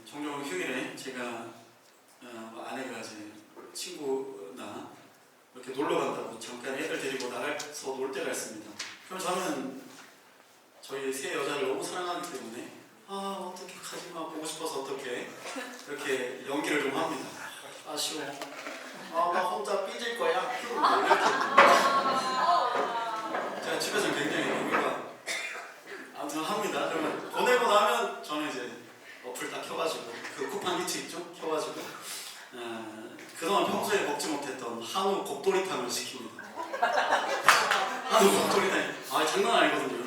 종종 휴일에 제가 아내가 이제 친구나 이렇게 놀러 간다고 잠깐 애들 데리고 나가서 놀 때가 있습니다. 그럼 저는 저희 세 여자를 너무 사랑하기 때문에 어떻게 가지마 보고 싶어서 어떻게 이렇게 연기를 좀 합니다. 아쉬워. 나 혼자 삐질 거야. 제가 집에서 굉장히 연기가 아무튼 합니다. 그러면 보내고 나면 저는 이제 어플 다 켜가지고 그 쿠팡 히트 있죠? 켜가지고 그동안 평소에 먹지 못했던 한우 곱돌이탕을 시킵니다. 한우 곱돌이탕 장난 아니거든요.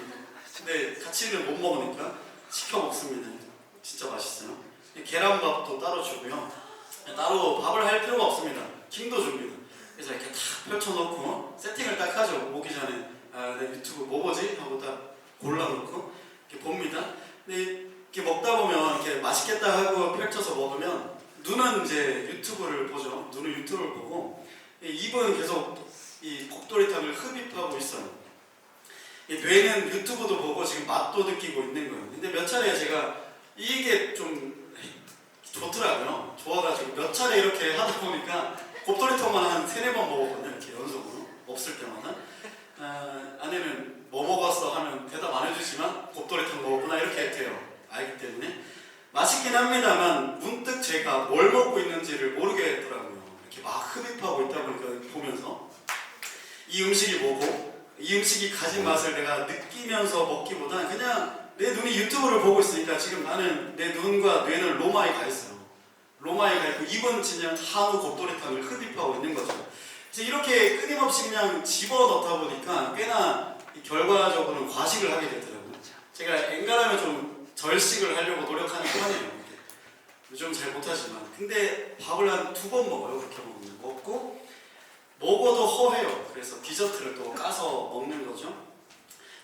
근데 같이는 못 먹으니까 시켜 먹습니다. 진짜 맛있어요. 계란밥도 따로 주고요. 따로 밥을 할 필요가 없습니다. 김도 줍니다. 그래서 이렇게 딱 펼쳐놓고 세팅을 딱 하죠. 오기 전에 내 유튜브 뭐 보지? 하고 딱 골라놓고 이렇게 봅니다. 근데 이렇게 먹다 보면 이렇게 맛있겠다 하고 펼쳐서 먹으면 눈은 이제 유튜브를 보죠. 눈은 유튜브를 보고 입은 계속 이 곱돌이탕을 흡입하고 있어요. 뇌는 유튜브도 보고 지금 맛도 느끼고 있는 거예요. 근데 몇 차례 제가 이게 좀 좋더라고요. 좋아가지고 몇 차례 이렇게 하다 보니까 곱돌이탕만 한 3-4번 먹었거든요. 이렇게 연속으로 없을 때마다. 아내는 뭐 먹었어 하면 대답 안 해주지만 곱돌이탕 먹었구나 이렇게 돼요. 알기 때문에 맛있긴 합니다만 문득 제가 뭘 먹고 있는지를 모르겠더라고요. 이렇게 막 흡입하고 있다 보니까 보면서 이 음식이 뭐고 이 음식이 가진 맛을 내가 느끼면서 먹기보다는 그냥 내 눈이 유튜브를 보고 있으니까 지금 나는 내 눈과 뇌는 로마에 가 있어요. 로마에 가 있고 입은 그냥 한우 곱돌이탕을 흡입하고 있는 거죠. 그래서 이렇게 끊임없이 그냥 집어넣다 보니까 꽤나 결과적으로는 과식을 하게 되더라고요. 제가 엔간하면 좀 절식을 하려고 노력하는 편이에요. 요즘 잘 못하지만 근데 밥을 한 2번 먹어요. 그렇게 먹고 먹어도 허해요. 그래서 디저트를 또 까서 먹는 거죠.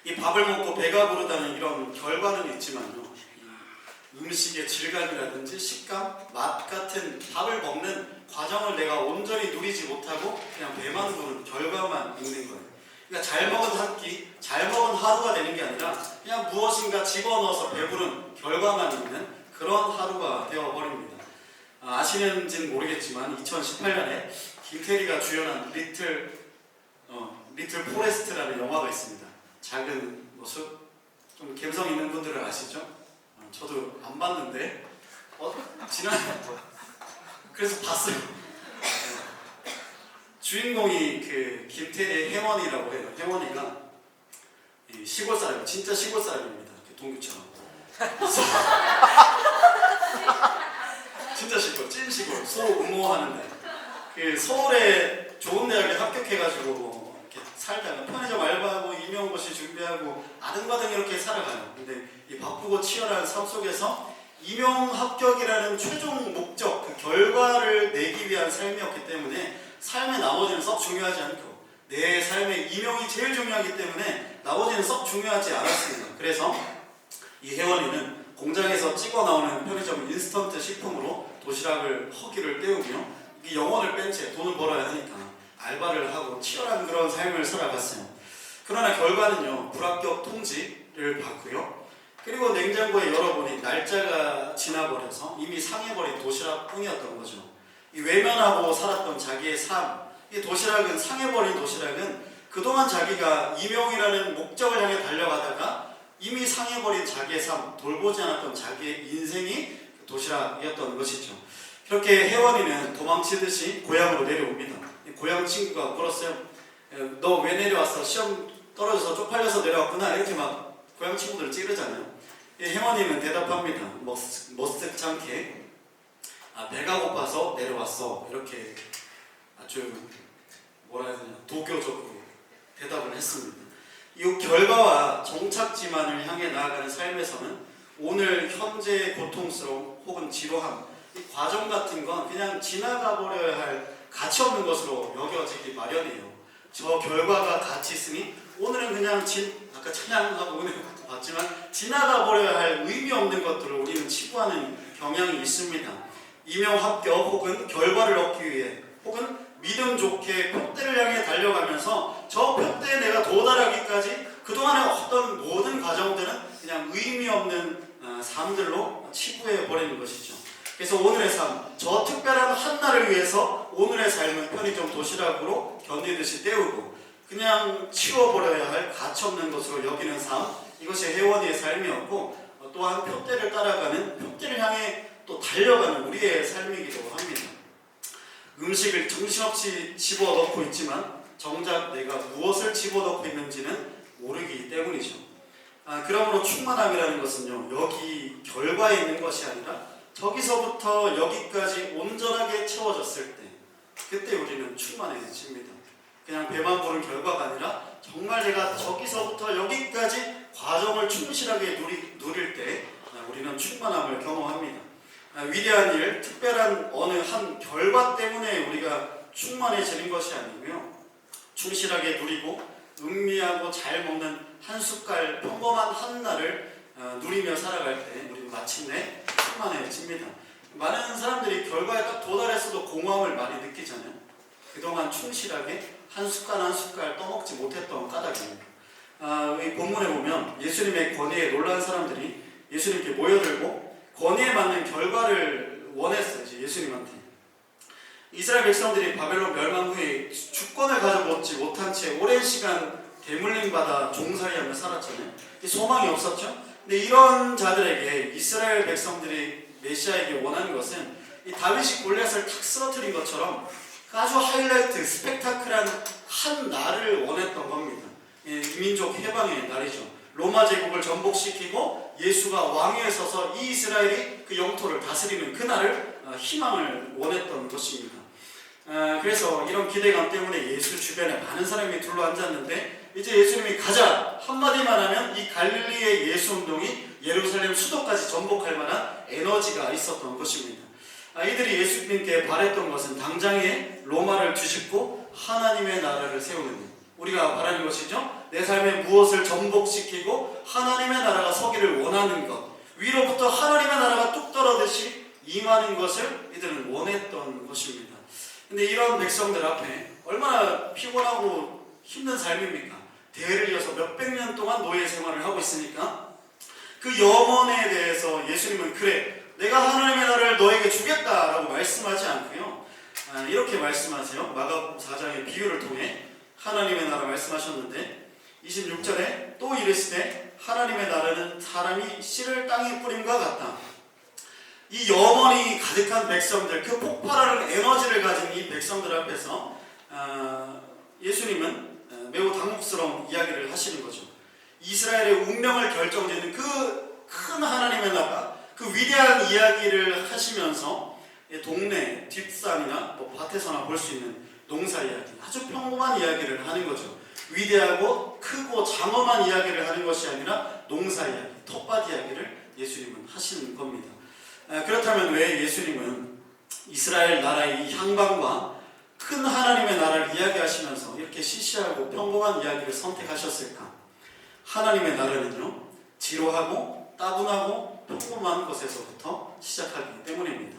이 밥을 먹고 배가 부르다는 이런 결과는 있지만요. 음식의 질감이라든지 식감, 맛 같은 밥을 먹는 과정을 내가 온전히 누리지 못하고 그냥 배만 부른 결과만 있는 거예요. 그러니까 잘 먹은 한 끼, 잘 먹은 하루가 되는 게 아니라 그냥 무엇인가 집어넣어서 배부른 결과만 있는 그런 하루가 되어버립니다. 아시는지는 모르겠지만 2018년에 김태리가 주연한 리틀 포레스트라는 영화가 있습니다. 작은 모습, 좀 감성 있는 분들은 아시죠? 저도 안 봤는데 그래서 봤어요. 주인공이 그 김태리의 혜원이라고 해요. 혜원이가 시골 사람, 진짜 시골 사람입니다. 동규처럼. 진짜 시골, 찐 시골, 소음모하는데 그 서울에 좋은 대학에 합격해가지고 이렇게 살다가 편의점 알바하고 임용고시 준비하고 아등바등 이렇게 살아가요. 근데 이 바쁘고 치열한 삶 속에서 임용 합격이라는 최종 목적, 그 결과를 내기 위한 삶이었기 때문에 삶의 나머지는 썩 중요하지 않고 내 삶의 임용이 제일 중요하기 때문에 나머지는 썩 중요하지 않았습니다. 그래서 이 혜원이는 공장에서 찍어 나오는 편의점 인스턴트 식품으로 도시락을 허기를 때우며 영혼을 뺀 채 돈을 벌어야 하니까 알바를 하고 치열한 그런 삶을 살아갔어요. 그러나 결과는요, 불합격 통지를 받고요. 그리고 냉장고에 열어보니 날짜가 지나버려서 이미 상해버린 도시락뿐이었던 거죠. 이 외면하고 살았던 자기의 삶, 이 도시락은, 상해버린 도시락은 그동안 자기가 임용이라는 목적을 향해 달려가다가 이미 상해버린 자기의 삶, 돌보지 않았던 자기의 인생이 도시락이었던 것이죠. 그렇게 혜원이는 도망치듯이 고향으로 내려옵니다. 고향 친구가 물었어요. 너 왜 내려왔어? 시험 떨어져서 쪽팔려서 내려왔구나. 이렇게 막 고향 친구들 찌르잖아요. 혜원이는 대답합니다. 머쓱찮게 배가 고파서 내려왔어. 이렇게 아주 뭐라 해야 되냐, 도교적으로 대답을 했습니다. 이 결과와 종착지만을 향해 나아가는 삶에서는 오늘 현재의 고통스러움 혹은 지루함, 이 과정 같은 건 그냥 지나가 버려야 할 가치 없는 것으로 여겨지기 마련이에요. 저 결과가 가치 있으니 오늘은 그냥 아까 찬양하고 은혜 받지만 지나가 버려야 할 의미 없는 것들을 우리는 치부하는 경향이 있습니다. 임용 합격 혹은 결과를 얻기 위해 혹은 믿음 좋게 표대를 향해 달려가면서 저 표대에 내가 도달하기까지 그동안의 어떤 모든 과정들은 그냥 의미 없는 삶들로 치부해 버리는 것이죠. 그래서 오늘의 삶, 저 특별한 한 날을 위해서 오늘의 삶은 편의점 도시락으로 견디듯이 때우고 그냥 치워버려야 할 가치없는 것으로 여기는 삶, 이것이 혜원이의 삶이었고 또한 표대를 따라가는, 표대를 향해 또 달려가는 우리의 삶이기도 합니다. 음식을 정신없이 집어넣고 있지만 정작 내가 무엇을 집어넣고 있는지는 모르기 때문이죠. 그러므로 충만함이라는 것은요, 여기 결과에 있는 것이 아니라 저기서부터 여기까지 온전하게 채워졌을 때, 그때 우리는 충만해집니다. 그냥 배만 부른 결과가 아니라 정말 내가 저기서부터 여기까지 과정을 충실하게 누릴 때 우리는 충만함을 경험합니다. 위대한 일, 특별한 어느 한 결과 때문에 우리가 충만해지는 것이 아니고요, 충실하게 누리고 음미하고 잘 먹는 한 숟갈 평범한 한 날을 누리며 살아갈 때 우리는 마침내 충만해집니다. 많은 사람들이 결과에 딱 도달했어도 공허함을 많이 느끼잖아요. 그동안 충실하게 한 숟갈 한 숟갈 떠먹지 못했던 까닭입니다. 이 본문에 보면 예수님의 권위에 놀란 사람들이 예수님께 모여들고 권위에 맞는 결과를 원했어요. 예수님한테. 이스라엘 백성들이 바벨론 멸망 후에 주권을 가져보지 못한 채 오랜 시간 대물림받아 종살이하며 살았잖아요. 소망이 없었죠. 근데 이런 자들에게 이스라엘 백성들이 메시아에게 원하는 것은 이 다윗이 골리앗을 탁 쓰러뜨린 것처럼 아주 하이라이트, 스펙타클한 한 날을 원했던 겁니다. 민족 해방의 날이죠. 로마 제국을 전복시키고 예수가 왕위에 서서 이 이스라엘이 그 영토를 다스리는 그날을 희망을 원했던 것입니다. 그래서 이런 기대감 때문에 예수 주변에 많은 사람이 둘러앉았는데 이제 예수님이 가자 한마디만 하면 이 갈릴리의 예수 운동이 예루살렘 수도까지 전복할 만한 에너지가 있었던 것입니다. 이들이 예수님께 바랬던 것은 당장에 로마를 뒤집고 하나님의 나라를 세우는 것, 우리가 바라는 것이죠. 내 삶에 무엇을 전복시키고 하나님의 나라가 서기를 원하는 것, 위로부터 하나님의 나라가 뚝 떨어듯이 임하는 것을 이들은 원했던 것입니다. 근데 이런 백성들 앞에 얼마나 피곤하고 힘든 삶입니까? 대를 이어서 몇백 년 동안 노예 생활을 하고 있으니까 그 염원에 대해서 예수님은 그래, 내가 하나님의 나라를 너에게 주겠다라고 말씀하지 않고요, 이렇게 말씀하세요. 마가복음 4장의 비유를 통해 하나님의 나라 말씀하셨는데 26절에 또 이르시되 하나님의 나라는 사람이 씨를 땅에 뿌림과 같다. 이 염원이 가득한 백성들, 그 폭발하는 에너지를 가진 이 백성들 앞에서 예수님은 매우 당혹스러운 이야기를 하시는 거죠. 이스라엘의 운명을 결정짓는 그 큰 하나님의 나라, 그 위대한 이야기를 하시면서 동네, 뒷산이나 밭에서나 볼 수 있는 농사 이야기, 아주 평범한 이야기를 하는 거죠. 위대하고 크고 장엄한 이야기를 하는 것이 아니라 농사 이야기, 텃밭 이야기를 예수님은 하시는 겁니다. 그렇다면 왜 예수님은 이스라엘 나라의 이 향방과 큰 하나님의 나라를 이야기하시면서 이렇게 시시하고 평범한 이야기를 선택하셨을까? 하나님의 나라는요, 지루하고 따분하고 평범한 것에서부터 시작하기 때문입니다.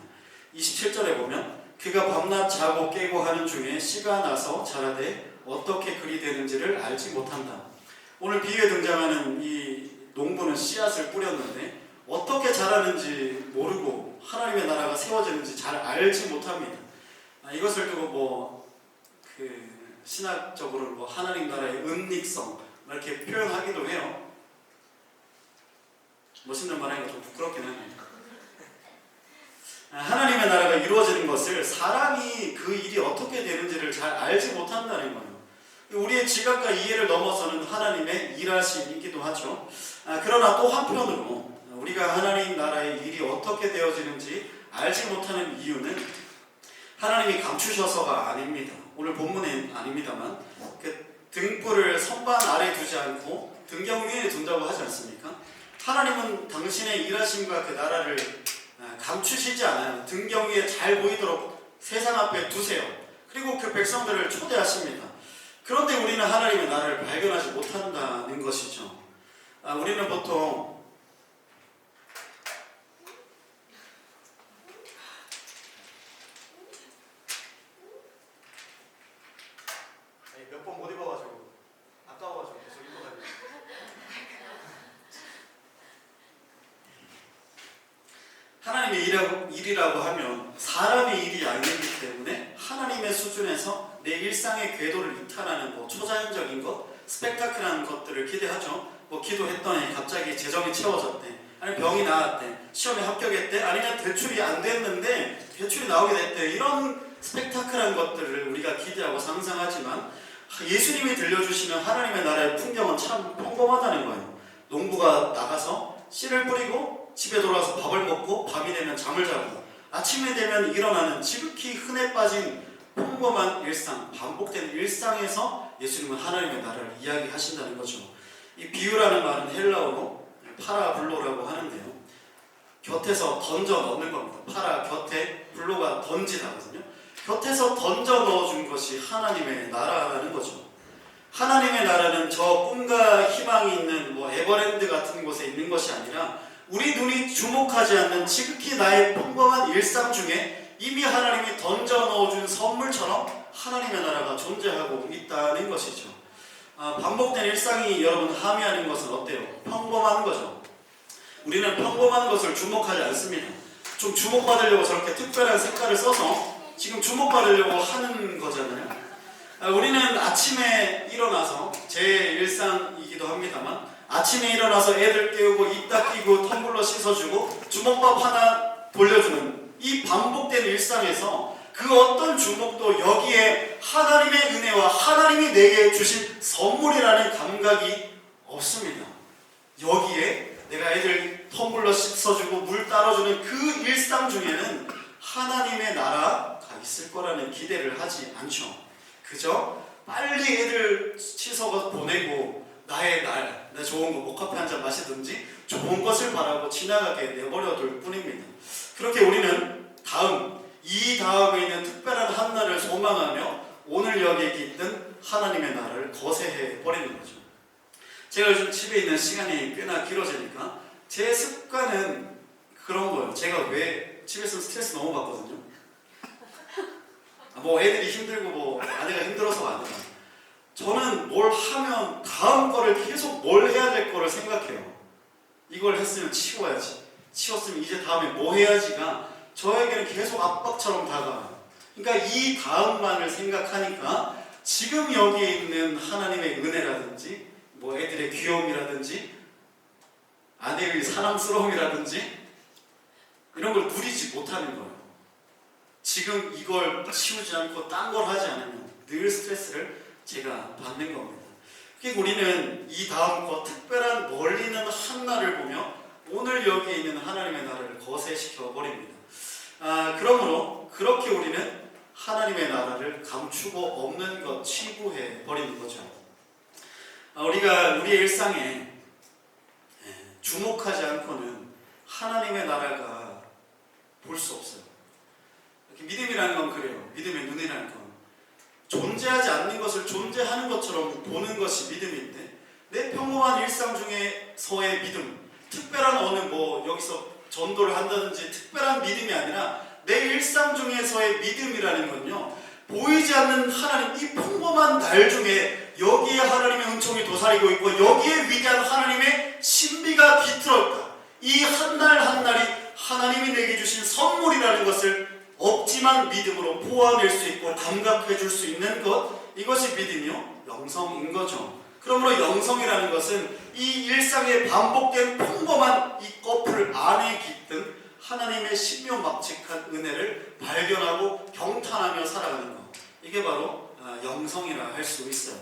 27절에 보면 그가 밤낮 자고 깨고 하는 중에 씨가 나서 자라되 어떻게 그리 되는지를 알지 못한다. 오늘 비유에 등장하는 이 농부는 씨앗을 뿌렸는데 어떻게 자라는지 모르고 하나님의 나라가 세워지는지 잘 알지 못합니다. 이것을 두고 신학적으로 하나님 나라의 은닉성 이렇게 표현하기도 해요. 멋있는 말하기가 좀 부끄럽긴 합니다. 하나님의 나라가 이루어지는 것을 사람이 그 일이 어떻게 되는지를 잘 알지 못한다는 거예요. 우리의 지각과 이해를 넘어서는 하나님의 일하심이기도 하죠. 그러나 또 한편으로 우리가 하나님 나라의 일이 어떻게 되어지는지 알지 못하는 이유는 하나님이 감추셔서가 아닙니다. 오늘 본문은 아닙니다만 그 등불을 선반 아래 두지 않고 등경 위에 둔다고 하지 않습니까? 하나님은 당신의 일하심과 그 나라를 감추시지 않아요. 등경 위에 잘 보이도록 세상 앞에 두세요. 그리고 그 백성들을 초대하십니다. 그런데 우리는 하나님의 나라를 발견하지 못한다는 것이죠. 우리는 보통 몇 번 못 입어가지고 아까워가지고 계속 입어가지고 하나님의 일이라고 하면 사람의 일이 아니기 때문에 하나님의 수준에서 내 일상의 궤도를 이탈하는 초자연적인 것, 스펙타클한 것들을 기대하죠. 기도했더니 갑자기 재정이 채워졌대, 아니면 병이 나았대, 시험에 합격했대, 아니면 대출이 안 됐는데 대출이 나오게 됐대. 이런 스펙타클한 것들을 우리가 기대하고 상상하지만 예수님이 들려주시는 하나님의 나라의 풍경은 참 평범하다는 거예요. 농부가 나가서 씨를 뿌리고 집에 돌아와서 밥을 먹고 밤이 되면 잠을 자고 아침에 되면 일어나는 지극히 흔해 빠진 평범한 일상, 반복된 일상에서 예수님은 하나님의 나라를 이야기하신다는 거죠. 이 비유라는 말은 헬라어로 파라블로라고 하는데요, 곁에서 던져 넣는 겁니다. 파라 곁에, 블로가 던지다거든요. 곁에서 던져 넣어준 것이 하나님의 나라라는 거죠. 하나님의 나라는 저 꿈과 희망이 있는 에버랜드 같은 곳에 있는 것이 아니라 우리 눈이 주목하지 않는 지극히 나의 평범한 일상 중에 이미 하나님이 던져 넣어준 선물처럼 하나님의 나라가 존재하고 있다는 것이죠. 반복된 일상이 여러분 함의하는 것은 어때요? 평범한 거죠. 우리는 평범한 것을 주목하지 않습니다. 좀 주목받으려고 저렇게 특별한 색깔을 써서 지금 주목받으려고 하는 거잖아요. 우리는 아침에 일어나서, 제 일상이기도 합니다만, 아침에 일어나서 애들 깨우고 입 닦이고 텀블러 씻어주고 주먹밥 하나 돌려주는 이 반복된 일상에서 그 어떤 주목도 여기에 하나님의 은혜와 하나님이 내게 주신 선물이라는 감각이 없습니다. 여기에 내가 애들 텀블러 씻어주고 물 따라주는 그 일상 중에는 하나님의 나라가 있을 거라는 기대를 하지 않죠. 그저 빨리 애들 씻어서 보내고 나의 날, 내 좋은 거 목카페 한잔 마시든지 좋은 것을 바라고 지나가게 내버려둘 뿐입니다. 그렇게 우리는 이 다음에 있는 특별한 한날을 소망하며 오늘 여기에 깃든 하나님의 나라를 거세해 버리는 거죠. 제가 요즘 집에 있는 시간이 꽤나 길어지니까 제 습관은 그런 거예요. 제가 왜 집에 있으면 스트레스 너무 받거든요. 애들이 힘들고 아내가 힘들어서가 아니라 저는 뭘 하면 다음 거를 계속 뭘 해야 될 거를 생각해요. 이걸 했으면 치워야지, 치웠으면 이제 다음에 뭐 해야지가 저에게는 계속 압박처럼 다가와요. 그러니까 이 다음만을 생각하니까 지금 여기에 있는 하나님의 은혜라든지 애들의 귀여움이라든지 아내의 사랑스러움이라든지 이런 걸 누리지 못하는 거예요. 지금 이걸 치우지 않고 딴 걸 하지 않으면 늘 스트레스를 제가 받는 겁니다. 그러니까 우리는 이 다음 거 특별한 멀리 있는 한날을 보며 오늘 여기에 있는 하나님의 나라를 거세시켜 버립니다. 그러므로 그렇게 우리는 하나님의 나라를 감추고 없는 것 치부해 버리는 거죠. 우리가 우리의 일상에 주목하지 않고는 하나님의 나라가 볼 수 없어요. 믿음이라는 건 그래요. 믿음의 눈이라는 건 존재하지 않는 것을 존재하는 것처럼 보는 것이 믿음인데, 내 평범한 일상 중에서의 믿음, 특별한 여기서 전도를 한다든지 특별한 믿음이 아니라 내 일상 중에서의 믿음이라는 건요, 보이지 않는 하나님, 이 평범한 날 중에 여기에 하나님의 은총이 도사리고 있고 여기에 위대한 하나님의 신비가 깃들었다. 이 한날 한날이 하나님이 내게 주신 선물이라는 것을 없지만 믿음으로 포함할 수 있고 감각해 줄 수 있는 것, 이것이 믿음이요 영성인 거죠. 그러므로 영성이라는 것은 이 일상의 반복된 평범한 이 커플 안에 깃든 하나님의 신묘막측한 은혜를 발견하고 경탄하며 살아가는 것, 이게 바로 영성이라 할 수 있어요.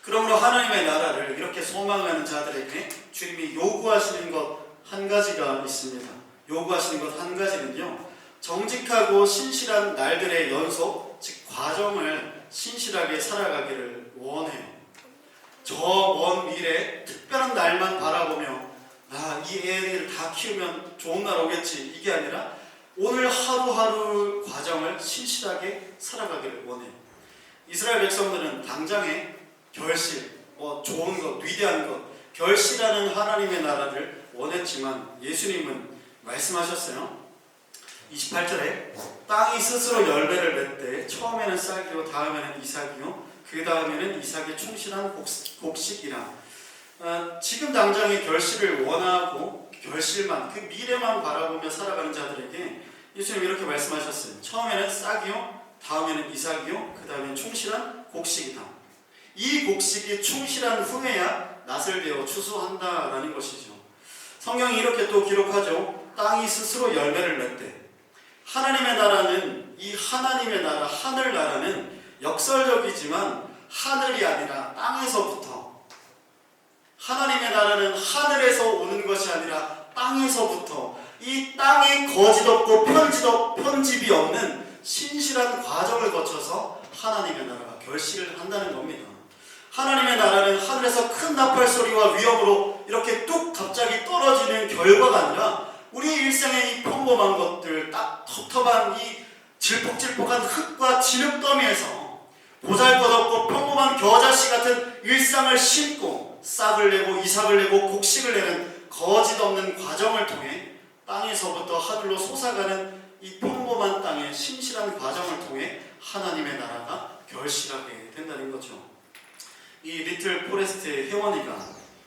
그러므로 하나님의 나라를 이렇게 소망하는 자들에게 주님이 요구하시는 것 한 가지가 있습니다. 요구하시는 것 한 가지는요, 정직하고 신실한 날들의 연속, 즉 과정을 신실하게 살아가기를 원해요. 저 먼 미래 특별한 날만 바라보며 이 애를 다 키우면 좋은 날 오겠지, 이게 아니라 오늘 하루하루 과정을 신실하게 살아가기를 원해요. 이스라엘 백성들은 당장의 결실, 좋은 것, 위대한 것, 결실하는 하나님의 나라를 원했지만 예수님은 말씀하셨어요. 28절에 땅이 스스로 열매를 맺되 처음에는 싹이요 다음에는 이삭이요 그 다음에는 이삭의 충실한 곡식이라. 지금 당장의 결실을 원하고 결실만, 그 미래만 바라보며 살아가는 자들에게 예수님 이렇게 말씀하셨어요. 처음에는 싹이요, 다음에는 이삭이요, 그 다음에 충실한 곡식이다. 이 곡식이 충실한 후에야 낫을 베어 추수한다라는 것이죠. 성경이 이렇게 또 기록하죠. 땅이 스스로 열매를 냈대. 하나님의 나라는, 이 하나님의 나라, 하늘나라는 역설적이지만 하늘이 아니라 땅에서부터, 하나님의 나라는 하늘에서 오는 것이 아니라 땅에서부터, 이 땅에 거짓 없고 편집이 없는 신실한 과정을 거쳐서 하나님의 나라가 결실을 한다는 겁니다. 하나님의 나라는 하늘에서 큰 나팔 소리와 위협으로 이렇게 뚝 갑자기 떨어지는 결과가 아니라 우리 일생의 이 평범한 것들, 딱 텁텁한 이 질퍽질퍽한 흙과 진흙더미에서 보잘것없고 평범한 겨자씨 같은 일상을 심고 싹을 내고 이삭을 내고 곡식을 내는 거짓 없는 과정을 통해 땅에서부터 하늘로 솟아가는 이 평범한 땅의 신실한 과정을 통해 하나님의 나라가 결실하게 된다는 거죠. 이 리틀 포레스트의 혜원이가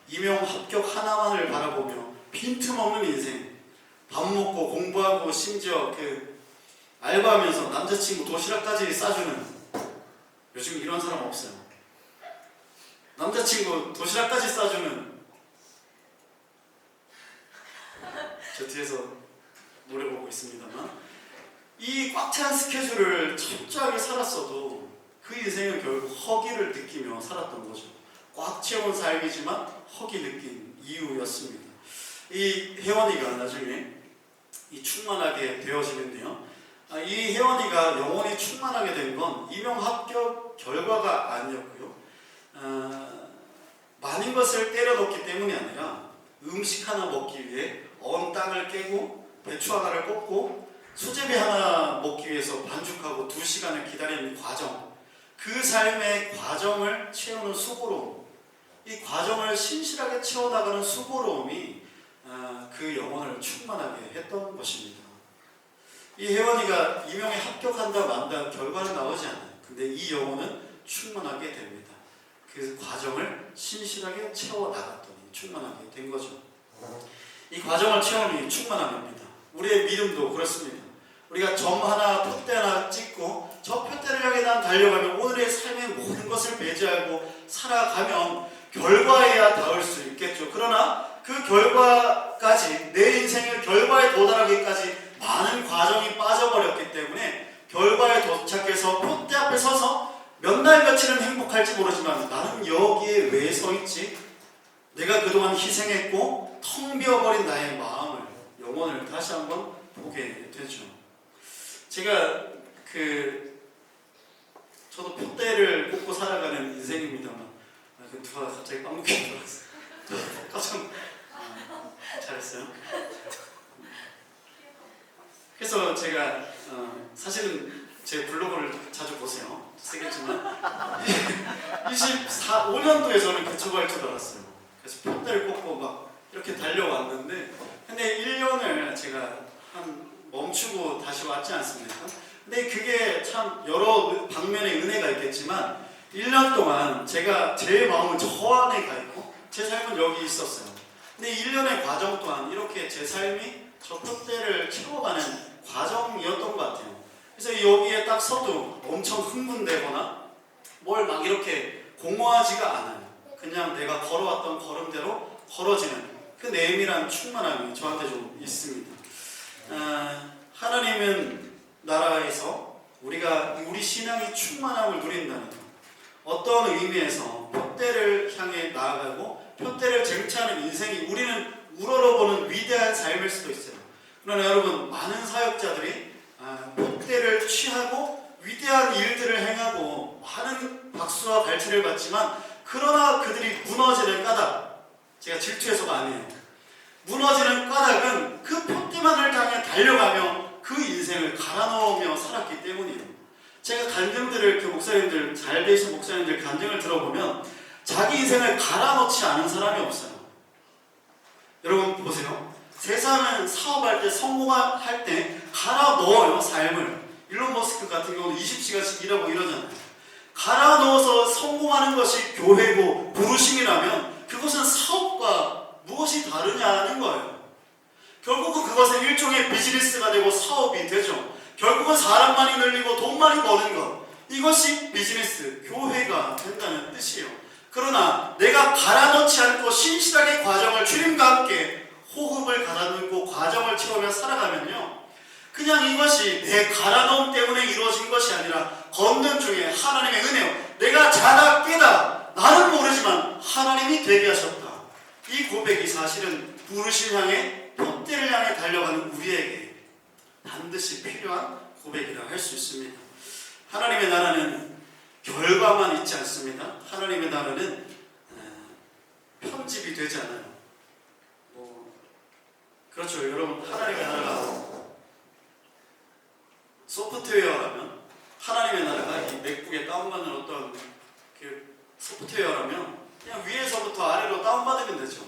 임용 합격 하나만을 바라보며 빈틈없는 인생, 밥 먹고 공부하고 심지어 알바하면서 남자친구 도시락까지 싸주는, 요즘 이런 사람 없어요. 남자친구 도시락까지 싸주는, 저 뒤에서 노래 보고 있습니다만, 이 꽉 찬 스케줄을 철저하게 살았어도 그 인생은 결국 허기를 느끼며 살았던 거죠. 꽉 채운 삶이지만 허기 느낀 이유였습니다. 이 혜원이가 나중에 이 충만하게 되어지는데요. 이 혜원이가 영원히 충만하게 된 건 임용 합격 결과가 아니었고요. 많은 것을 때려넣기 때문이 아니라 음식 하나 먹기 위해 언 땅을 깨고 배추 하나를 꽂고 수제비 하나 먹기 위해서 반죽하고 2시간을 기다리는 과정, 그 삶의 과정을 채우는 수고로움, 이 과정을 신실하게 채워나가는 수고로움이 그 영혼을 충만하게 했던 것입니다. 이 혜원이가 임용에 합격한다 만다 결과는 나오지 않아요. 근데 이 영혼은 충만하게 됩니다. 그 과정을 신실하게 채워나갔더니 충만하게 된 거죠. 이 과정을 채우니 충만합니다. 우리의 믿음도 그렇습니다. 우리가 점 하나, 표대 하나 찍고 저 표대를 향해 난 달려가면 오늘의 삶의 모든 것을 배제하고 살아가면 결과에야 닿을 수 있겠죠. 그러나 그 결과까지, 내 인생의 결과에 도달하기까지 많은 과정이 빠져버렸기 때문에 결과에 도착해서 표대 앞에 서서 몇 날 며칠은 행복할지 모르지만 나는 여기에 왜 서 있지? 내가 그동안 희생했고 텅 비어버린 나의 마음을, 영혼을 다시 한번 보게 되죠. 제가 저도 표대를 꽂고 살아가는 인생입니다만, 누가 갑자기 빵 먹게 들어왔어요. 깜짝 잘했어요. 그래서 제가 사실은 제 블로그를 자주 보세요. 쓰겠지만 25년도에 저는 개척할 줄 알았어요. 그래서 표대를 꽂고 막 이렇게 달려왔는데, 근데 1년을 제가 멈추고 다시 왔지 않습니까? 근데 그게 참 여러 방면의 은혜가 있겠지만 1년 동안 제가 제 마음은 저 안에 가 있고 제 삶은 여기 있었어요. 근데 1년의 과정 동안 이렇게 제 삶이 저 표대를 채워가는 과정이었던 것 같아요. 그래서 여기에 딱 서도 엄청 흥분되거나 뭘 막 이렇게 공허하지가 않아요. 그냥 내가 걸어왔던 걸음대로 걸어지는 그 내밀한 충만함이 저한테 좀 있습니다. 하나님은 나라에서 우리 신앙이 충만함을 누린다는 것, 어떤 의미에서 표대를 향해 나아가고 표대를 쟁취하는 인생이 우리는 우러러보는 위대한 삶일 수도 있어요. 그러나 여러분, 많은 사역자들이 표대를 취하고 위대한 일들을 행하고 많은 박수와 갈채를 받지만, 그러나 그들이 무너지는 까닭, 제가 질투해서가 아니에요. 무너지는 까닭은 그 표대만을 향해 달려가며 그 인생을 갈아넣으며 살았기 때문이에요. 제가 간증들을, 목사님들, 잘 되신 목사님들 간증을 들어보면 자기 인생을 갈아넣지 않은 사람이 없어요. 여러분 보세요. 세상은 사업할 때, 성공할 때 갈아넣어요, 삶을. 일론 머스크 같은 경우는 20시간씩 일하고 이러잖아요. 갈아넣어서 성공하는 것이 교회고 부르심이라면 그것은 사업과 무엇이 다르냐는 거예요. 결국은 그것은 일종의 비즈니스가 되고 사업이 되죠. 결국은 사람 많이 늘리고 돈 많이 버는 것, 이것이 비즈니스, 교회가 된다는 뜻이에요. 그러나 내가 갈아넣지 않고 신실하게 과정을, 주님과 함께 호흡을 갈아넣고 과정을 채우며 살아가면요, 그냥 이것이 내 갈아넣음 때문에 이루어진 것이 아니라 걷는 중에 하나님의 은혜요, 내가 자다 깨다 나는 모르지만 하나님이 되게 하셨다. 이 고백이 사실은 부르심 향해, 표대를 향해 달려가는 우리에게 반드시 필요한 고백이라 할 수 있습니다. 하나님의 나라는 결과만 있지 않습니다. 하나님의 나라는 편집이 되지 않아요. 그렇죠. 여러분, 하나님의 나라가 소프트웨어라면, 하나님의 나라가 이 맥북에 다운받는 어떤 그 소프트웨어라면 그냥 위에서부터 아래로 다운받으면 되죠.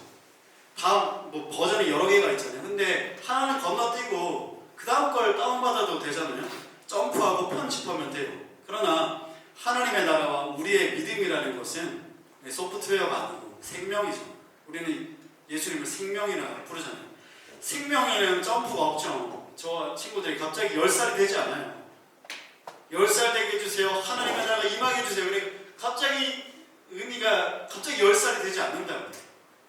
다음 버전이 여러 개가 있잖아요. 근데 하나는 건너뛰고 그 다음 걸 다운받아도 되잖아요. 점프하고 편집하면 돼요. 그러나 하나님의 나라와 우리의 믿음이라는 것은 소프트웨어가 아니고 생명이죠. 우리는 예수님을 생명이라 부르잖아요. 생명에는 점프가 없죠. 저 친구들이 갑자기 10살이 되지 않아요. 10살 되게 해주세요. 하나님의 나라가 임하게 해주세요. 그래 갑자기 의미가 갑자기 10살이 되지 않는다고.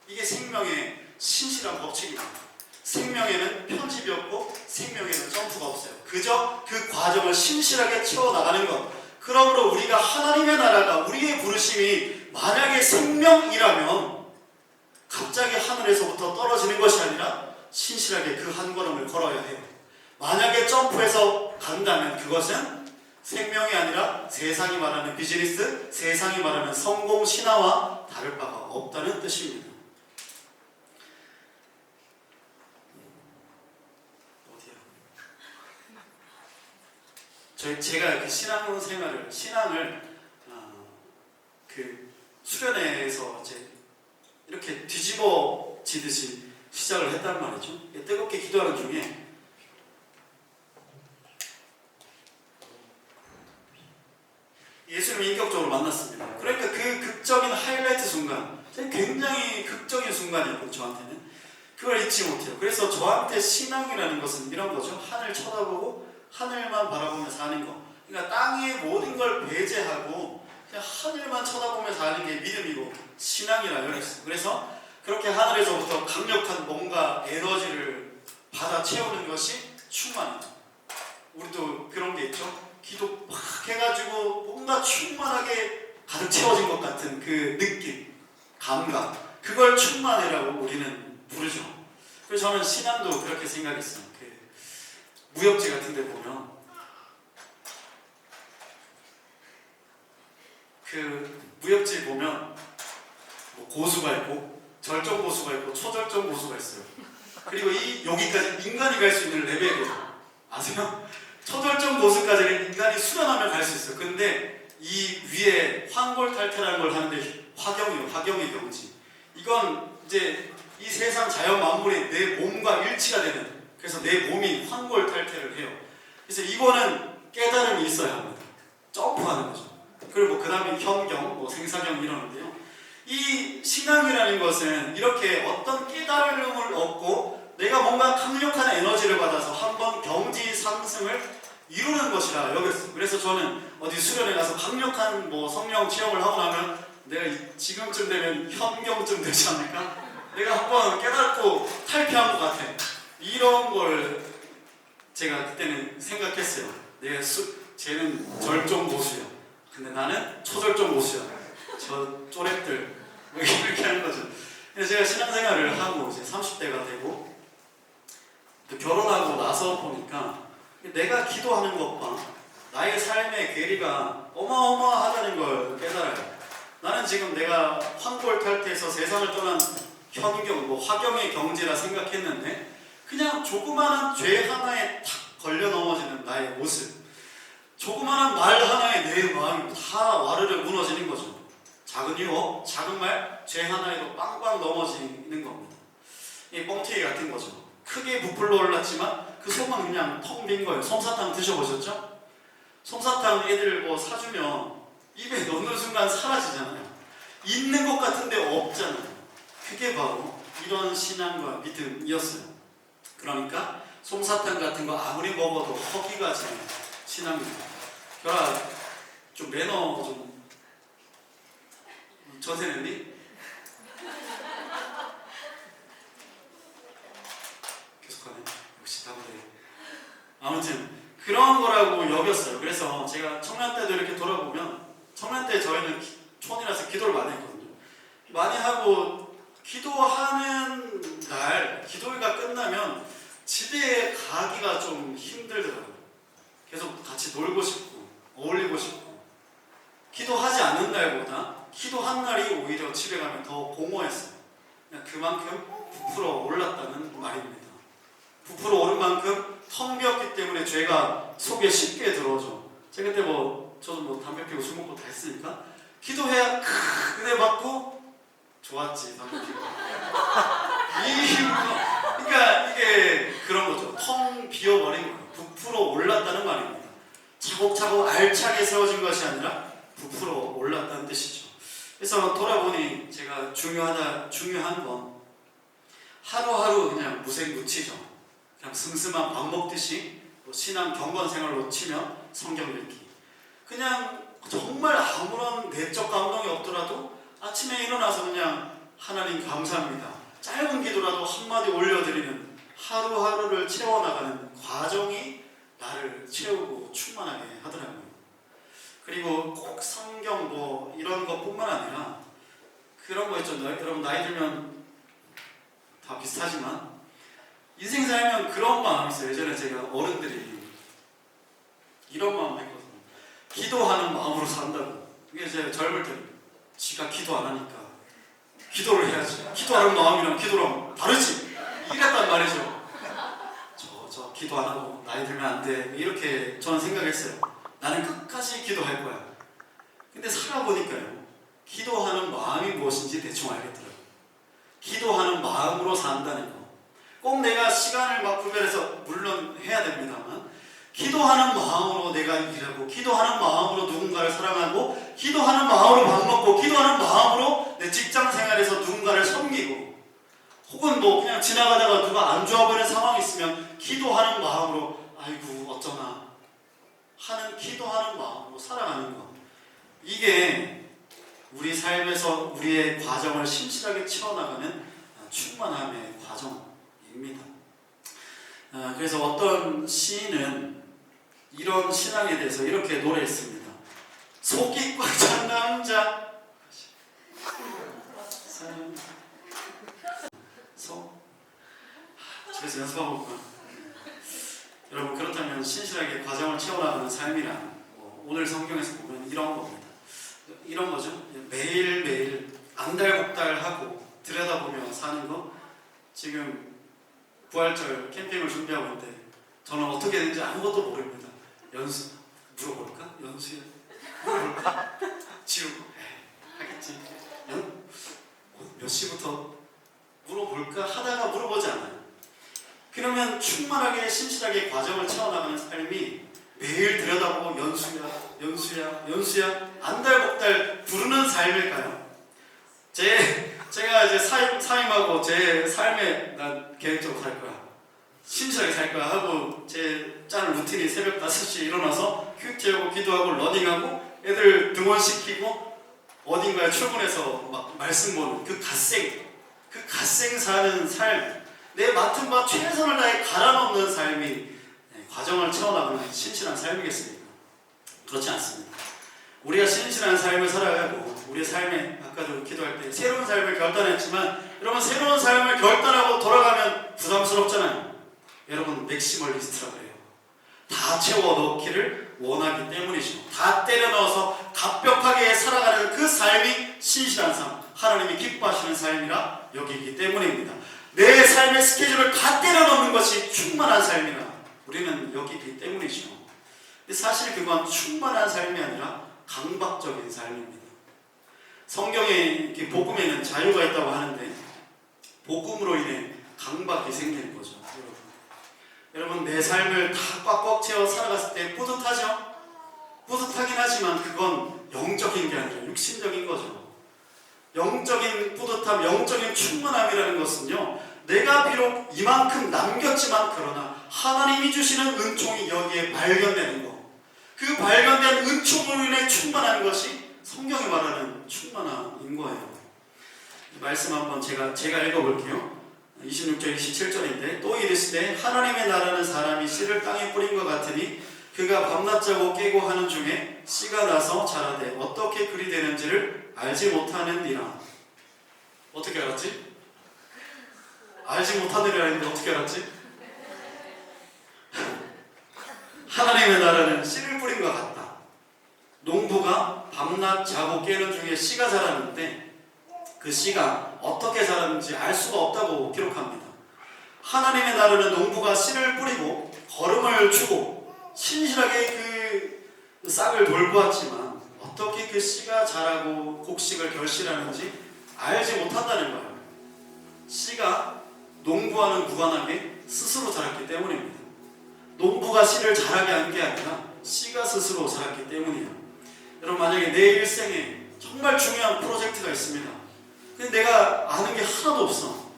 이게 생명의 신실한 법칙입니다. 생명에는 편집이 없고 생명에는 점프가 없어요. 그저 그 과정을 신실하게 채워나가는 것. 그러므로 우리가 하나님의 나라가, 우리의 부르심이 만약에 생명이라면 갑자기 하늘에서부터 떨어지는 것이 아니라 신실하게 그 한 걸음을 걸어야 해요. 만약에 점프해서 간다면 그것은 생명이 아니라 세상이 말하는 비즈니스, 세상이 말하는 성공 신화와 다를 바가 없다는 뜻입니다. 어디야? 제가 그 신앙을 그 수련회에서 이제 이렇게 뒤집어지듯이 시작을 했단 말이죠. 뜨겁게 기도하는 중에 예수님을 인격적으로 만났습니다. 그러니까 그 극적인 하이라이트 순간, 굉장히 극적인 순간이었고 저한테는 그걸 잊지 못해요. 그래서 저한테 신앙이라는 것은 이런 거죠. 하늘 쳐다보고 하늘만 바라보며 사는 거. 그러니까 땅의 모든 걸 배제하고 그냥 하늘만 쳐다보며 사는 게 믿음이고 신앙이라고 그랬어요. 그래서 그렇게 하늘에서부터 강력한 뭔가 에너지를 받아 채우는 것이 충만이죠. 우리도 그런 게 있죠. 기도 막 해가지고 뭔가 충만하게 가득 채워진 것 같은 그 느낌, 감각, 그걸 충만이라고 우리는 부르죠. 그래서 저는 신앙도 그렇게 생각했어요. 그 무협지 같은 데 보면 그 무협지 보면 뭐 고수가 있고 절정 고수가 있고 초절정 고수가 있어요. 그리고 여기까지 인간이 갈 수 있는 레벨이에요. 아세요? 초절정 고수까지는 인간이 수련하면 갈 수 있어요. 근데 이 위에 환골탈태라는 걸 하는데 화경이요. 화경의 경지. 이건 이제 이 세상 자연 만물이 내 몸과 일치가 되는, 그래서 내 몸이 환골탈태를 해요. 그래서 이거는 깨달음이 있어야 합니다. 점프하는 거죠. 그리고 그 다음에 현경, 생사경 이러는데요. 이 신앙이라는 것은 이렇게 어떤 깨달음을 얻고 내가 뭔가 강력한 에너지를 받아서 한번 경지 상승을 이루는 것이라 여겼어요. 그래서 저는 어디 수련회 가서 강력한 성령 체험을 하고 나면 내가 지금쯤 되면 현경쯤 되지 않을까? 내가 한번 깨닫고 탈피한 것 같아. 이런 걸 제가 그때는 생각했어요. 쟤는 절정 고수야. 근데 나는 초절정 고수야. 저 쪼랩들 이렇게 하는 거죠. 그래서 제가 신앙생활을 하고 이제 30대가 되고 또 결혼하고 나서 보니까 내가 기도하는 것과 나의 삶의 괴리가 어마어마하다는 걸 깨달아요. 나는 지금 내가 환골탈태에서 세상을 떠난 현경, 화경의 경지라 생각했는데 그냥 조그마한 죄 하나에 탁 걸려 넘어지는 나의 모습, 조그마한 말 하나에 내 마음이 다 와르르 무너지는 거죠. 작은 유혹, 작은 말, 죄 하나에도 빵빵 넘어지는 겁니다. 이 뻥튀기 같은 거죠. 크게 부풀러 올랐지만 그 속은 그냥 텅 빈 거예요. 솜사탕 드셔보셨죠? 솜사탕 애들 사주면 입에 넣는 순간 사라지잖아요. 있는 것 같은데 없잖아요. 그게 바로 이런 신앙과 믿음이었어요. 그러니까 솜사탕 같은 거 아무리 먹어도 허기가 지는 신앙입니다. 결아, 좀 매너 좀 전세냈니? 계속하네. 역시 다그래. 아무튼 그런 거라고 여겼어요. 그래서 제가 청년 때도 이렇게 돌아보면, 청년 때 저희는 촌이라서 기도를 많이 했거든요. 많이 하고 기도하는 날, 기도회가 끝나면 집에 가기가 좀 힘들더라고요. 계속 같이 놀고 싶고 어울리고 싶고, 기도하지 않는 날보다 기도한 날이 오히려 집에 가면 더 공허했어요. 그냥 그만큼 부풀어 올랐다는 말입니다. 부풀어 오른 만큼 텅 비었기 때문에 죄가 속에 쉽게 들어오죠. 제가 그때 저도 담배 피우고 술 먹고 다 했으니까 기도해야 은혜 받고 좋았지, 담배 피우고. 그러니까 이게 그런 거죠. 텅 비어버린 거예요. 부풀어 올랐다는 말입니다. 차곡차곡 알차게 세워진 것이 아니라 부풀어 올랐다는 뜻이죠. 그래서 돌아보니 제가 중요한 건 하루하루 그냥 무색무취죠. 그냥 슴슴한 밥 먹듯이 신앙 경건 생활로 치면 성경 읽기. 그냥 정말 아무런 내적 감동이 없더라도 아침에 일어나서 그냥 하나님 감사합니다. 짧은 기도라도 한마디 올려드리는 하루하루를 채워나가는 과정이 나를 채우고 충만하게 하더라고요. 그리고 꼭 성경 이런 것뿐만 아니라 그런 거 있죠. 여러분 나이 들면 다 비슷하지만 인생 살면 그런 마음이 있어요. 예전에 제가 어른들이 이런 마음 했거든요. 기도하는 마음으로 산다고. 이게 제가 젊을 때는 지가 기도 안 하니까 기도를 해야지. 기도하는 마음이랑 기도랑 다르지. 이랬단 말이죠. 저 기도 안 하고 나이 들면 안 돼. 이렇게 저는 생각했어요. 나는 끝까지 기도할 거야. 근데 살아보니까요. 기도하는 마음이 무엇인지 대충 알겠더라고요. 기도하는 마음으로 산다는 거. 꼭 내가 시간을 막 분별해서 물론 해야 됩니다만 기도하는 마음으로 내가 일하고 기도하는 마음으로 누군가를 사랑하고 기도하는 마음으로 밥 먹고 기도하는 마음으로 내 직장 생활에서 누군가를 섬기고 혹은 그냥 지나가다가 누가 안 좋아 보이는 상황이 있으면 기도하는 마음으로 아이고 어쩌나 하는 기도하는 마음으로 살아가는 것. 이게 우리 삶에서 우리의 과정을 심실하게 채워나가는 충만함의 과정입니다. 그래서 어떤 시인은 이런 신앙에 대해서 이렇게 노래했습니다. 속이 꽉 찬 남자 집에서 연습하고 올까? 여러분 그렇다면 신실하게 과정을 채워나가는 삶이란 오늘 성경에서 보면 이런 겁니다. 이런 거죠. 매일매일 안달복달하고 들여다보며 사는 거. 지금 부활절 캠핑을 준비하고 있는데 저는 어떻게 되는지 아무것도 모릅니다. 연수 물어볼까? 연수야 물어볼까? 지우고 하겠지. 몇 시부터 물어볼까 하다가 물어보지 않아요. 그러면 충만하게 신실하게 과정을 채워나가는 삶이 매일 들여다보고 연수야 안달복달 부르는 삶일까요? 제가 이제 사임하고 제 삶에 난 계획적으로 살 거야. 신실하게 살 거야 하고 제 짠 루틴이 새벽 5시에 일어나서 큐 채우고 기도하고 러닝하고 애들 등원시키고 어딘가에 출근해서 막 말씀 보는 그 갓생 사는 삶, 내 맡은 바 최선을 다해 갈아넣는 삶이 과정을 채워나가는 신실한 삶이겠습니까? 그렇지 않습니다. 우리가 신실한 삶을 살아가고 우리의 삶에 아까도 기도할 때 새로운 삶을 결단했지만 여러분 새로운 삶을 결단하고 돌아가면 부담스럽잖아요. 여러분 맥시멀리스트라고 해요. 다 채워 넣기를 원하기 때문이죠. 다 때려 넣어서 갑벽하게 살아가는 그 삶이 신실한 삶, 하나님이 기뻐하시는 삶이라 여기기 때문입니다. 내 삶의 스케줄을 다 때려 넣는 것이 충만한 삶이라 우리는 여기기 때문이죠. 근데 사실 그건 충만한 삶이 아니라 강박적인 삶입니다. 성경에 복음에는 자유가 있다고 하는데 복음으로 인해 강박이 생기는 거죠. 여러분 내 삶을 다 꽉꽉 채워 살아갔을 때 뿌듯하죠? 뿌듯하긴 하지만 그건 영적인 게 아니라 육신적인 거죠. 영적인 뿌듯함, 영적인 충만함이라는 것은요, 내가 비록 이만큼 남겼지만 그러나 하나님이 주시는 은총이 여기에 발견되는 것, 그 발견된 은총으로 인해 충만한 것이 성경이 말하는 충만함인 거예요. 이 말씀 한번 제가 읽어볼게요. 26절 27절인데, 또 이르시되 하나님의 나라는 사람이 씨를 땅에 뿌린 것 같으니 그가 밤낮 자고 깨고 하는 중에 씨가 나서 자라되 어떻게 그리 되는지를 알지 못하느니라. 어떻게 알았지? 알지 못하느니라 했는데 어떻게 알았지? 하나님의 나라는 씨를 뿌린 것 같다. 농부가 밤낮 자고 깨는 중에 씨가 자랐는데 그 씨가 어떻게 자랐는지 알 수가 없다고 기록합니다. 하나님의 나라는 농부가 씨를 뿌리고 거름을 주고 신실하게 그 싹을 돌보았지만 어떻게 그 씨가 자라고 곡식을 결실하는지 알지 못한다는 거예요. 씨가 농부와는 무관하게 스스로 자랐기 때문입니다. 농부가 씨를 자라게 한 게 아니라 씨가 스스로 자랐기 때문이에요. 여러분, 만약에 내 일생에 정말 중요한 프로젝트가 있습니다. 근데 내가 아는 게 하나도 없어.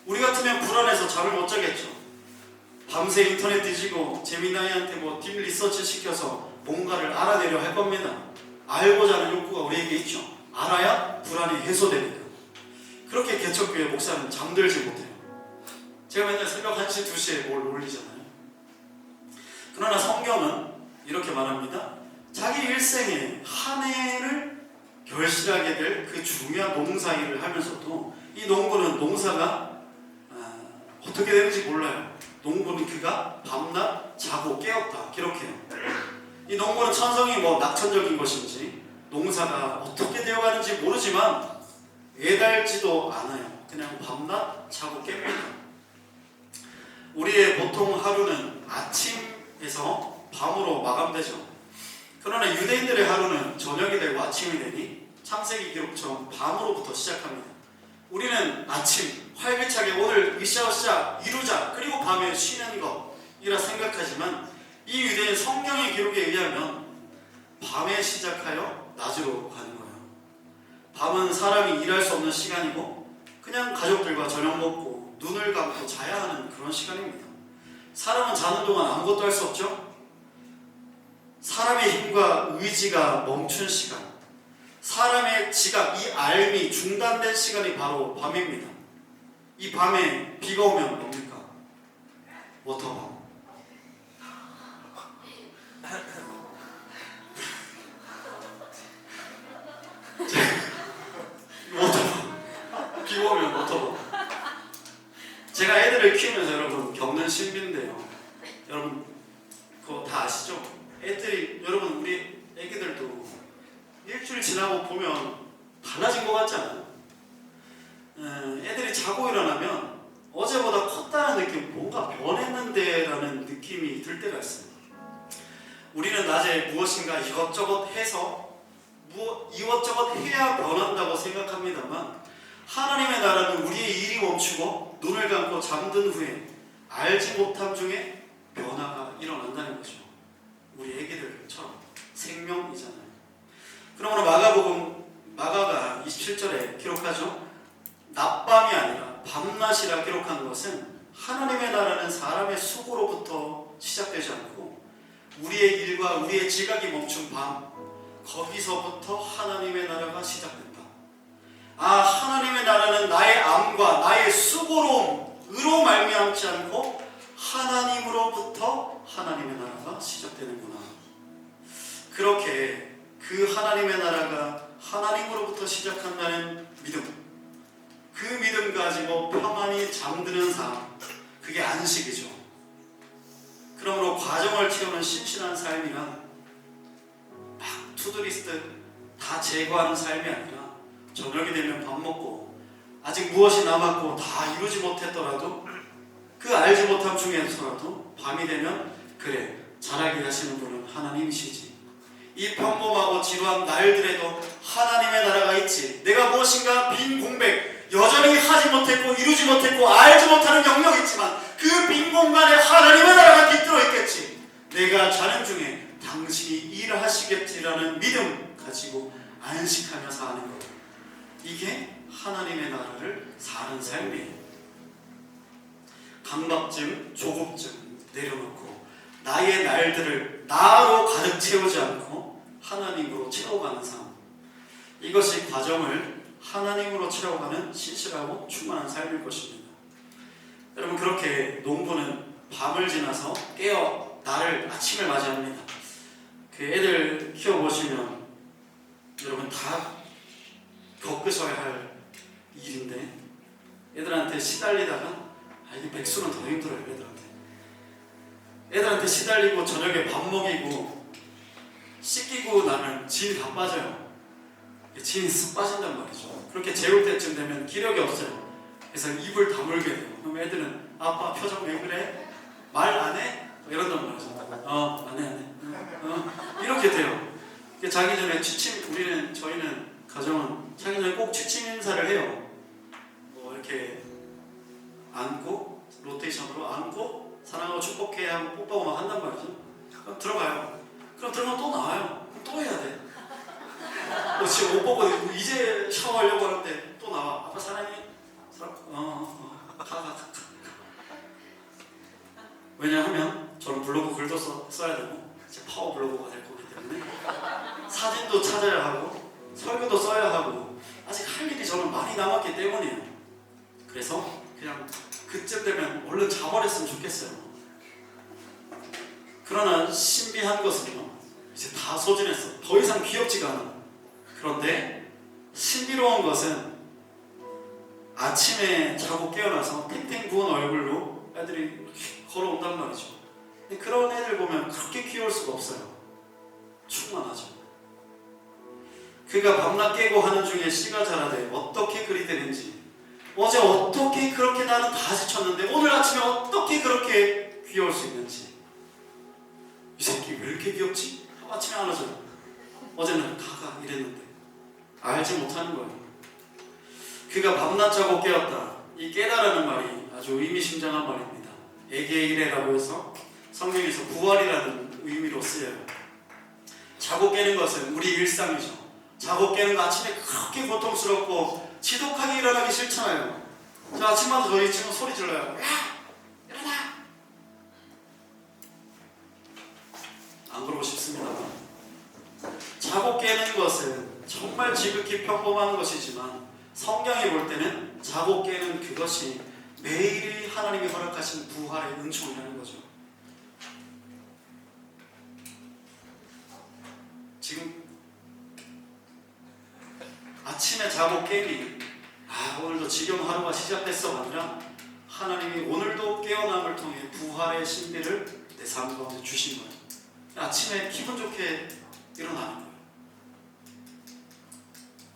우리 같으면 불안해서 잠을 못 자겠죠. 밤새 인터넷 뒤지고 재미나이한테 딥 리서치 시켜서 뭔가를 알아내려 할 겁니다. 알고자 하는 욕구가 우리에게 있죠. 알아야 불안이 해소되니까. 그렇게 개척교회 목사는 잠들지 못해요. 제가 맨날 새벽 1시, 2시에 뭘 올리잖아요. 그러나 성경은 이렇게 말합니다. 자기 일생에 한 해를 결실하게 될 그 중요한 농사일을 하면서도 이 농부는 농사가 어떻게 되는지 몰라요. 농부는 그가 밤낮 자고 깨었다 기록해요. 이 농부는 천성이 낙천적인 것인지 농사가 어떻게 되어가는지 모르지만 애달지도 않아요. 그냥 밤낮 자고 깹니다. 우리의 보통 하루는 아침에서 밤으로 마감되죠. 그러나 유대인들의 하루는 저녁이 되고 아침이 되니 창세기 기록처럼 밤으로부터 시작합니다. 우리는 아침, 활기차게 오늘 으쌰으쌰 이루자, 그리고 밤에 쉬는 것이라 생각하지만 이 유대인 성경의 기록에 의하면 밤에 시작하여 낮으로 가는 거예요. 밤은 사람이 일할 수 없는 시간이고 그냥 가족들과 저녁 먹고 눈을 감고 자야 하는 그런 시간입니다. 사람은 자는 동안 아무것도 할 수 없죠. 사람의 힘과 의지가 멈춘 시간, 사람의 지각, 이 알미 중단된 시간이 바로 밤입니다. 이 밤에 비가 오면 뭡니까? 워터밤. 워터밤. 비가 오면 워터밤. 제가 애들을 키우면서 여러분 겪는 신비인데요. 여러분 그거 다 아시죠? 여러분 우리 애기들도 일주일 지나고 보면 달라진 것 같잖아요. 애들이 자고 일어나면 어제보다 컸다는 느낌, 뭔가 변했는데 라는 느낌이 들 때가 있습니다. 우리는 낮에 무엇인가 이것저것 해서 이것저것 해야 변한다고 생각합니다만 하나님의 나라는 우리의 일이 멈추고 눈을 감고 잠든 후에 알지 못함 중에 변화가 일어난다는 거죠. 우리 애기들처럼 생명이잖아요. 그러므로 마가가 27절에 기록하죠. 낮밤이 아니라 밤낮이라 기록한 것은 하나님의 나라는 사람의 수고로부터 시작되지 않고 우리의 일과 우리의 지각이 멈춘 밤, 거기서부터 하나님의 나라가 시작된다. 하나님의 나라는 나의 암과 나의 수고로움으로 말미암지 않고 하나님으로부터 하나님의 나라가 시작되는구나. 그렇게 그 하나님의 나라가 하나님으로부터 시작한다는 믿음, 그 믿음 가지고 평안히 잠드는 삶, 그게 안식이죠. 그러므로 과정을 채우는 심신한 삶이란 막 투두리스트 다 제거하는 삶이 아니라 저녁이 되면 밥 먹고 아직 무엇이 남았고 다 이루지 못했더라도 그 알지 못함 중에서라도 밤이 되면 그래, 자라게 하시는 분은 하나님이시지. 이 평범하고 지루한 날들에도 하나님의 나라가 있지. 내가 무엇인가 빈 공백, 여전히 하지 못했고 이루지 못했고 알지 못하는 영역이 있지만 그 빈 공간에 하나님의 나라가 깃들어 있겠지. 내가 자는 중에 당신이 일하시겠지라는 믿음 가지고 안식하며 사는 것. 이게 하나님의 나라를 사는 삶이에요. 강박증, 조급증 내려놓고 나의 날들을 나로 가득 채우지 않고 하나님으로 채워가는 삶. 이것이 과정을 하나님으로 채워가는 신실하고 충만한 삶일 것입니다. 여러분, 그렇게 농부는 밤을 지나서 깨어 나를 아침을 맞이합니다. 그 애들 키워보시면 여러분 다 겪으셔야 할 일인데, 애들한테 시달리다가 이게 백수는 더 힘들어요. 애들한테 시달리고 저녁에 밥 먹이고 씻기고 나면 진이 다 빠져요. 진이 쓱 빠진단 말이죠. 그렇게 재울 때쯤 되면 기력이 없어요. 그래서 입을 다물게 돼요. 그럼 애들은 아빠 표정 왜 그래? 말 안 해? 이런단 말이죠. 안 해. 이렇게 돼요. 자기 전에 저희는 가정은 자기 전에 꼭 취침 인사를 해요. 이렇게 안고 로테이션으로 안고 사랑하고 축복해 하고 뽀뽀하고 막 한단 말이죠. 그럼 들어가요. 그럼 들어가면 또 나와요. 그럼 또 해야 돼. 지금 옷 벗고 이제 샤워하려고 하는데 또 나와. 아빠 사랑해. 가. 왜냐하면 저는 블로그 글도 써야 되고 이제 파워 블로거가 될 거기 때문에 사진도 찾아야 하고 설교도 써야 하고 아직 할 일이 저는 많이 남았기 때문이에요. 그래서 그냥 그쯤 되면 얼른 자버렸으면 좋겠어요. 그러나 신비한 것은요, 이제 다 소진했어. 더 이상 귀엽지가 않아. 그런데 신비로운 것은 아침에 자고 깨어나서 탱탱 부은 얼굴로 애들이 걸어온단 말이죠. 근데 그런 애들 보면 그렇게 귀여울 수가 없어요. 충만하죠. 그가 밤낮 깨고 하는 중에 씨가 자라되 어떻게 그리 되는지, 어제 어떻게 그렇게 나는 다 지쳤는데 오늘 아침에 어떻게 그렇게 귀여울 수 있는지, 이 새끼 왜 이렇게 귀엽지? 아침에 안아줘요. 어제는 가가 이랬는데 알지 못하는 거예요. 그가 밤낮 자고 깨었다. 이 깨다라는 말이 아주 의미심장한 말입니다. 에게이레라고 해서 성경에서 부활이라는 의미로 쓰여요. 자고 깨는 것은 우리 일상이죠. 자고 깨는 거 아침에 그렇게 고통스럽고 지독하게 일어나기 싫잖아요. 자, 아침마다 저희 지금 소리 질러요. 야! 일어나! 안 그러고 싶습니다. 자고 깨는 것은 정말 지극히 평범한 것이지만 성경이 볼 때는 자고 깨는 그것이 매일이 하나님이 허락하신 부활의 은총이라는 거죠. 지금 아침에 자고 깨니 오늘도 지겨운 하루가 시작됐어가 아니라 하나님이 오늘도 깨어남을 통해 부활의 신비를 내 삶 가운데 주신 거예요. 아침에 기분 좋게 일어나는 거예요.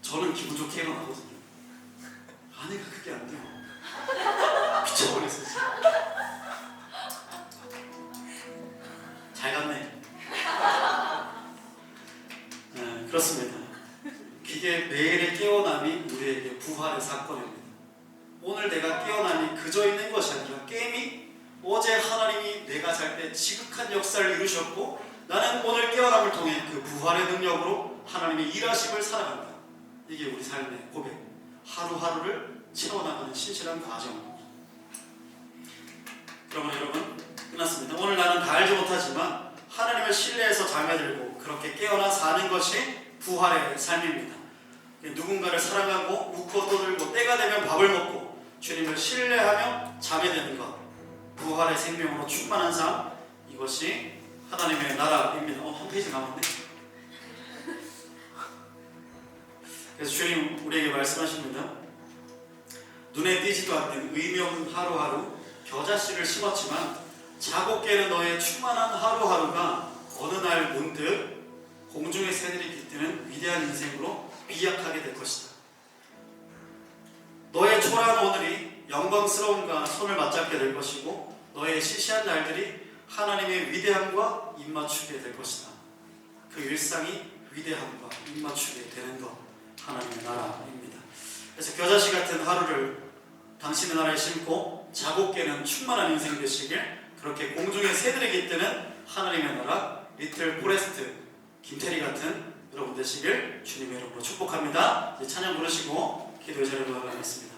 저는 기분 좋게 일어나거든요. 아내가 그게 안 돼요. 미쳐버렸어요. 잘 갔네. 네, 그렇습니다. 이게 매일의 깨어남이 우리에게 부활의 사건입니다. 오늘 내가 깨어남이 그저 있는 것이 아니라 게임이 어제 하나님이 내가 잘 때 지극한 역사를 이루셨고 나는 오늘 깨어남을 통해 그 부활의 능력으로 하나님의 일하심을 살아간다. 이게 우리 삶의 고백. 하루하루를 채워나가는 신실한 과정입니다. 그러면 여러분, 끝났습니다. 오늘 나는 다 알지 못하지만 하나님을 신뢰해서 잠에들고 그렇게 깨어나 사는 것이 부활의 삶입니다. 누군가를 사랑하고 웃고 떠들고 때가 되면 밥을 먹고 주님을 신뢰하며 잠에 드는 것, 부활의 생명으로 충만한 삶, 이것이 하나님의 나라입니다. 한 페이지 남았네. 그래서 주님 우리에게 말씀하십니다. 눈에 띄지도 않는 의미 없는 하루하루 겨자씨를 심었지만 자고 깨는 너의 충만한 하루하루가 어느 날 문득 공중의 새들이 깃드는 위대한 인생으로 비약하게 될 것이다. 너의 초라한 오늘이 영광스러움과 손을 맞잡게 될 것이고 너의 시시한 날들이 하나님의 위대함과 입맞추게 될 것이다. 그 일상이 위대함과 입맞추게 되는 것, 하나님의 나라입니다. 그래서 겨자씨 같은 하루를 당신의 나라에 심고 자고 깨는 충만한 인생 되시길, 그렇게 공중의 새들이 깃드는 하나님의 나라, 리틀 포레스트 김태리 같은 여러분 되시길 주님의 이름으로 축복합니다. 이제 찬양 부르시고 기도의 자리로 나가겠습니다.